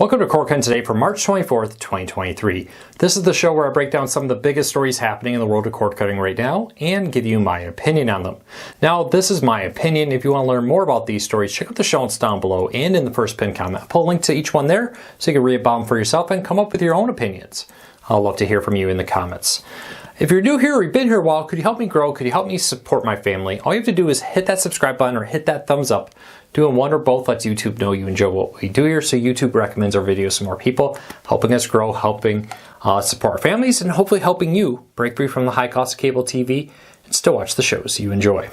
Welcome to Cord Cutting Today for March 24th, 2023. This is the show where I break down some of the biggest stories happening in the world of cord cutting right now and give you my opinion on them. Now, this is my opinion. If you want to learn more about these stories, check out the show notes down below and in the first pinned comment. I'll put a link to each one there so you can read about them for yourself and come up with your own opinions. I'll love to hear from you in the comments. If you're new here or you've been here a while, could you help me grow? Could you help me support my family? All you have to do is hit that subscribe button or hit that thumbs up. Doing one or both lets YouTube know you enjoy what we do here, so YouTube recommends our videos to more people, helping us grow, helping support our families, and hopefully helping you break free from the high cost of cable TV and still watch the shows you enjoy.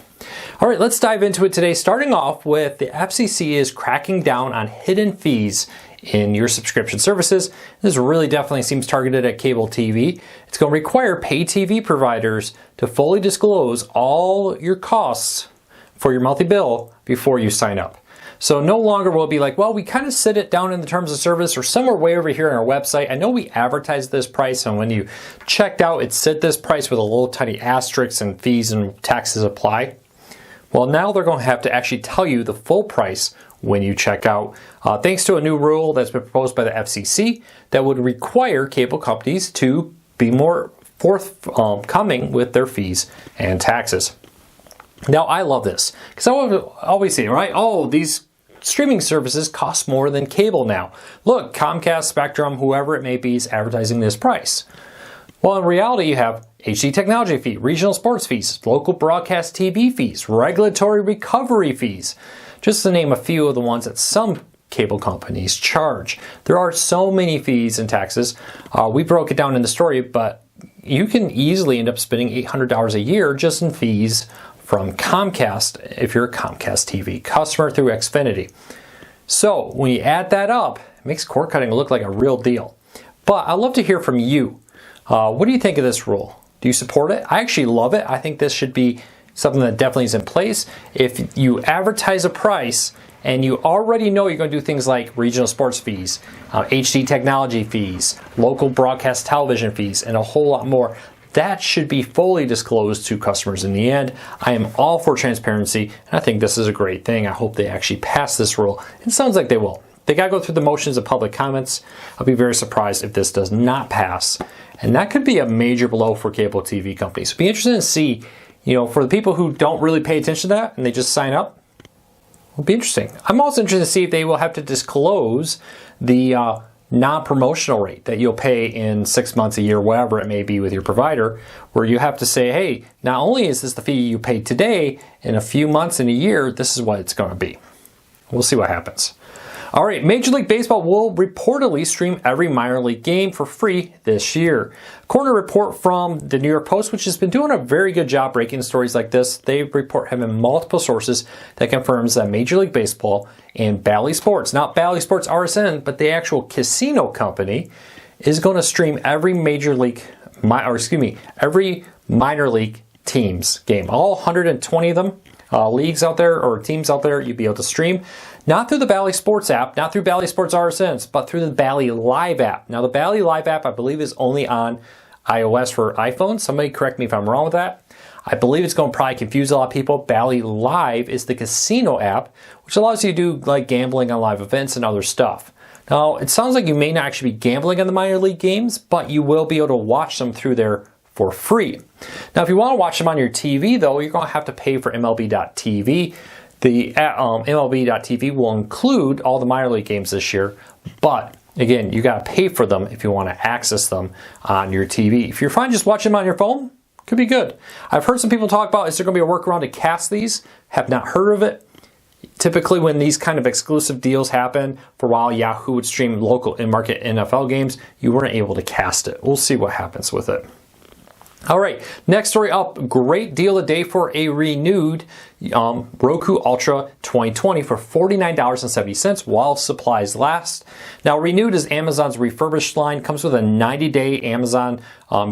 All right, let's dive into it today, starting off with the FCC is cracking down on hidden fees in your subscription services. This really definitely seems targeted at cable TV. It's going to require pay TV providers to fully disclose all your costs for your monthly bill before you sign up. So no longer will it be like, well, we kind of sit it down in the terms of service or somewhere way over here on our website. I know we advertise this price, and when you checked out, it said this price with a little tiny asterisk and fees and taxes apply. Well, now they're going to have to actually tell you the full price when you check out, thanks to a new rule that's been proposed by the FCC that would require cable companies to be more forthcoming with their fees and taxes. Now, I love this because I always say, right, oh, these streaming services cost more than cable now. Look, Comcast, Spectrum, whoever it may be is advertising this price. Well, in reality, you have HD technology fee, regional sports fees, local broadcast TV fees, regulatory recovery fees, just to name a few of the ones that some cable companies charge. There are so many fees and taxes. We broke it down in the story, but you can easily end up spending $800 a year just in fees from Comcast if you're a Comcast TV customer through Xfinity. So when you add that up, it makes cord cutting look like a real deal. But I'd love to hear from you. What do you think of this rule? Do you support it? I actually love it. I think this should be something that definitely is in place. If you advertise a price and you already know you're going to do things like regional sports fees, HD technology fees, local broadcast television fees, and a whole lot more, that should be fully disclosed to customers in the end. I am all for transparency, and I think this is a great thing. I hope they actually pass this rule. It sounds like they will. They got to go through the motions of public comments. I'll be very surprised if this does not pass. And that could be a major blow for cable TV companies. It'll be interesting to see, for the people who don't really pay attention to that and they just sign up, it'll be interesting. I'm also interested to see if they will have to disclose the non-promotional rate that you'll pay in 6 months, a year, whatever it may be with your provider, where you have to say, hey, not only is this the fee you pay today, in a few months, in a year, this is what it's going to be. We'll see what happens. All right, Major League Baseball will reportedly stream every minor league game for free this year. According to a report from the New York Post, which has been doing a very good job breaking stories like this, they report having multiple sources that confirms that Major League Baseball and Bally Sports, not Bally Sports RSN, but the actual casino company, is going to stream every every minor league team's game. All 120 of them, leagues out there or teams out there, you'd be able to stream. Not through the Bally Sports app, not through Bally Sports RSNs, but through the Bally Live app. Now, the Bally Live app, I believe, is only on iOS for iPhone. Somebody correct me if I'm wrong with that. I believe it's going to probably confuse a lot of people. Bally Live is the casino app, which allows you to do like gambling on live events and other stuff. Now, it sounds like you may not actually be gambling on the minor league games, but you will be able to watch them through there for free. Now, if you want to watch them on your TV, though, you're going to have to pay for MLB.TV. The MLB.TV will include all the minor league games this year, but again, you got to pay for them if you want to access them on your TV. If you're fine just watching them on your phone, could be good. I've heard some people talk about, is there going to be a workaround to cast these? Have not heard of it. Typically, when these kind of exclusive deals happen, for a while Yahoo would stream local in-market NFL games. You weren't able to cast it. We'll see what happens with it. All right, next story up. Great deal a day for a renewed Roku Ultra 2020 for $49.70 while supplies last. Now, renewed is Amazon's refurbished line. Comes with a 90-day Amazon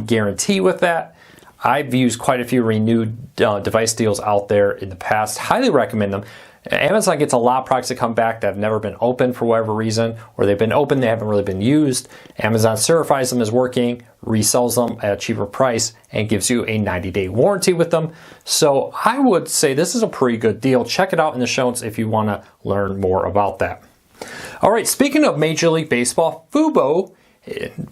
guarantee with that. I've used quite a few renewed device deals out there in the past. Highly recommend them. Amazon gets a lot of products that come back that have never been opened for whatever reason, or they've been opened, they haven't really been used. Amazon certifies them as working, resells them at a cheaper price, and gives you a 90-day warranty with them. So I would say this is a pretty good deal. Check it out in the show notes if you want to learn more about that. All right, speaking of Major League Baseball, Fubo,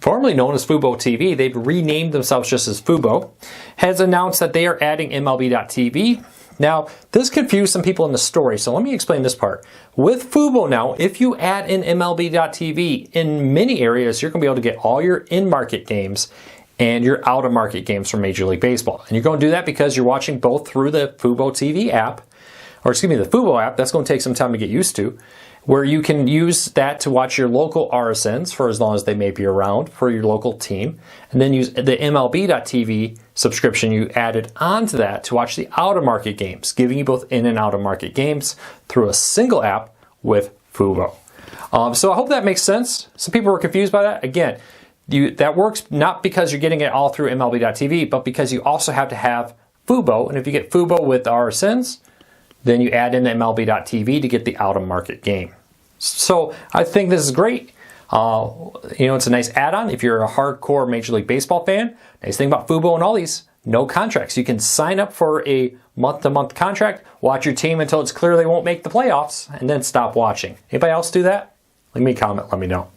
formerly known as Fubo TV, they've renamed themselves just as Fubo, has announced that they are adding MLB.TV. Now, this confused some people in the story, so let me explain this part. With Fubo now, if you add in MLB.TV, in many areas, you're going to be able to get all your in-market games and your out-of-market games from Major League Baseball. And you're going to do that because you're watching both through the Fubo TV app, or excuse me, the Fubo app. That's going to take some time to get used to, where you can use that to watch your local RSNs for as long as they may be around for your local team, and then use the MLB.TV subscription you added onto that to watch the out-of-market games, giving you both in and out-of-market games through a single app with Fubo. So I hope that makes sense. Some people were confused by that. Again, that works not because you're getting it all through MLB.TV, but because you also have to have Fubo, and if you get Fubo with RSNs, then you add in MLB.TV to get the out-of-market game. So I think this is great. It's a nice add-on if you're a hardcore Major League Baseball fan. Nice thing about Fubo and all these, no contracts. You can sign up for a month-to-month contract, watch your team until it's clear they won't make the playoffs, and then stop watching. Anybody else do that? Leave me a comment, let me know.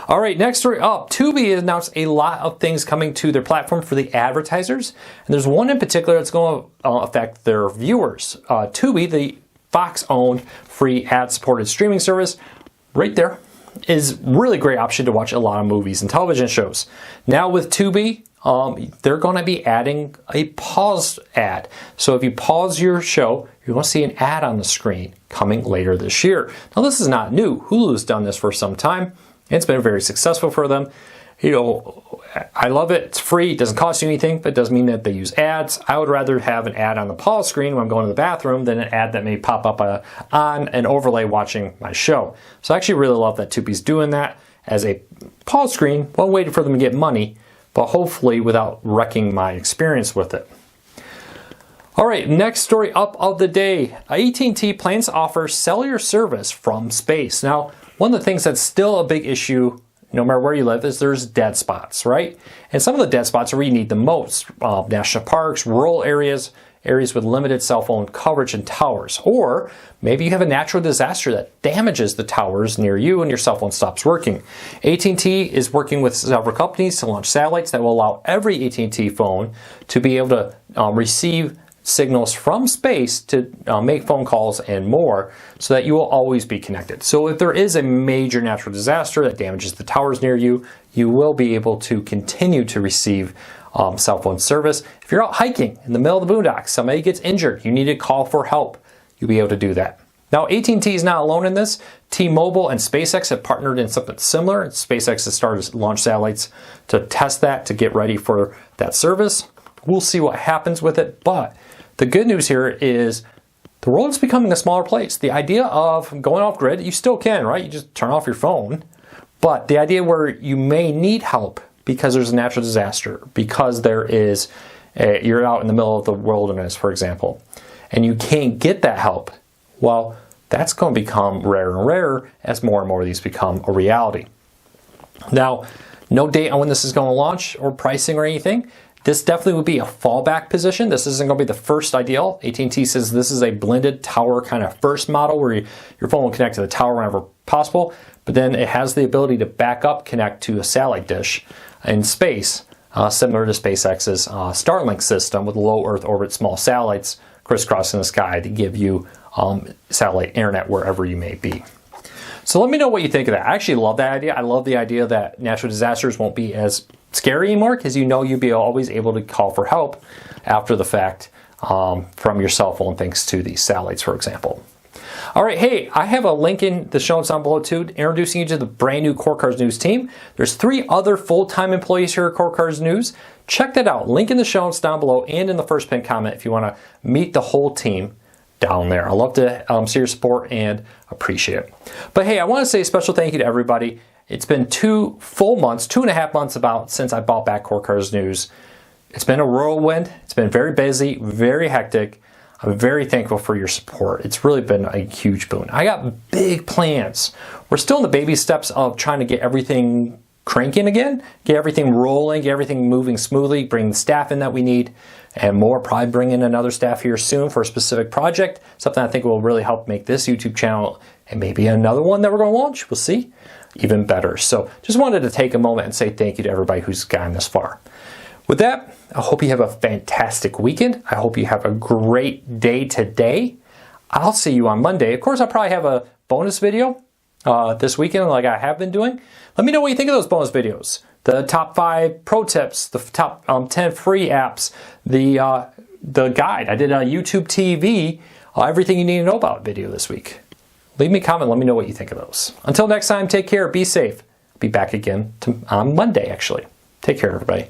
All right, next story up. Tubi has announced a lot of things coming to their platform for the advertisers. And there's one in particular that's going to affect their viewers. Tubi, the Fox-owned free ad-supported streaming service, right there, is a really great option to watch a lot of movies and television shows. Now with Tubi, they're going to be adding a pause ad. So if you pause your show, you're going to see an ad on the screen coming later this year. Now this is not new. Hulu's done this for some time. It's been very successful for them. I love it. It's free. It doesn't cost you anything, but it doesn't mean that they use ads. I would rather have an ad on the pause screen when I'm going to the bathroom than an ad that may pop up on an overlay watching my show. So I actually really love that Tubi's doing that as a pause screen while waiting for them to get money, but hopefully without wrecking my experience with it. All right, next story up of the day. AT&T plans to offer cellular service from space. Now, one of the things that's still a big issue, no matter where you live, is there's dead spots, right? And some of the dead spots are where you need the most. National parks, rural areas, areas with limited cell phone coverage and towers. Or maybe you have a natural disaster that damages the towers near you and your cell phone stops working. AT&T is working with several companies to launch satellites that will allow every AT&T phone to be able to receive signals from space to make phone calls and more, so that you will always be connected. So if there is a major natural disaster that damages the towers near you, you will be able to continue to receive cell phone service. If you're out hiking in the middle of the boondocks, somebody gets injured, you need to call for help, you'll be able to do that. Now AT&T is not alone in this. T-Mobile and SpaceX have partnered in something similar. SpaceX has started to launch satellites to test that, to get ready for that service. We'll see what happens with it, but the good news here is the world is becoming a smaller place. The idea of going off grid, you still can, right? You just turn off your phone. But the idea where you may need help because there's a natural disaster, because you're out in the middle of the wilderness, for example, and you can't get that help, well, that's going to become rarer and rarer as more and more of these become a reality. Now, no date on when this is going to launch or pricing or anything. This definitely would be a fallback position. This isn't going to be the first ideal. AT&T says this is a blended tower kind of first model where your phone will connect to the tower whenever possible, but then it has the ability to back up, connect to a satellite dish in space, similar to SpaceX's Starlink system with low Earth orbit small satellites crisscrossing the sky to give you satellite internet wherever you may be. So let me know what you think of that. I actually love that idea. I love the idea that natural disasters won't be as scary anymore because you'll be always able to call for help after the fact from your cell phone thanks to these satellites, for example. All right, hey, I have a link in the show notes down below too, introducing you to the brand new Core Cars News team. There's 3 other full-time employees here at Core Cars News. Check that out. Link in the show notes down below and in the first pinned comment if you want to meet the whole team down there. I love to see your support and appreciate it. But hey, I want to say a special thank you to everybody. It's been 2 full months, 2.5 months about since I bought back Core Cars News. It's been a whirlwind. It's been very busy, very hectic. I'm very thankful for your support. It's really been a huge boon. I got big plans. We're still in the baby steps of trying to get everything cranking again, get everything rolling, get everything moving smoothly, bring the staff in that we need, and more. Probably bring in another staff here soon for a specific project, something I think will really help make this YouTube channel and maybe another one that we're going to launch. We'll see. Even better. So just wanted to take a moment and say thank you to everybody who's gotten this far. With that, I hope you have a fantastic weekend. I hope you have a great day today. I'll see you on Monday. Of course, I'll probably have a bonus video this weekend like I have been doing. Let me know what you think of those bonus videos. The top 5 pro tips, the top 10 free apps, the guide. I did a YouTube TV, everything you need to know about video this week. Leave me a comment. Let me know what you think of those. Until next time, take care. Be safe. I'll be back again on Monday, actually. Take care, everybody.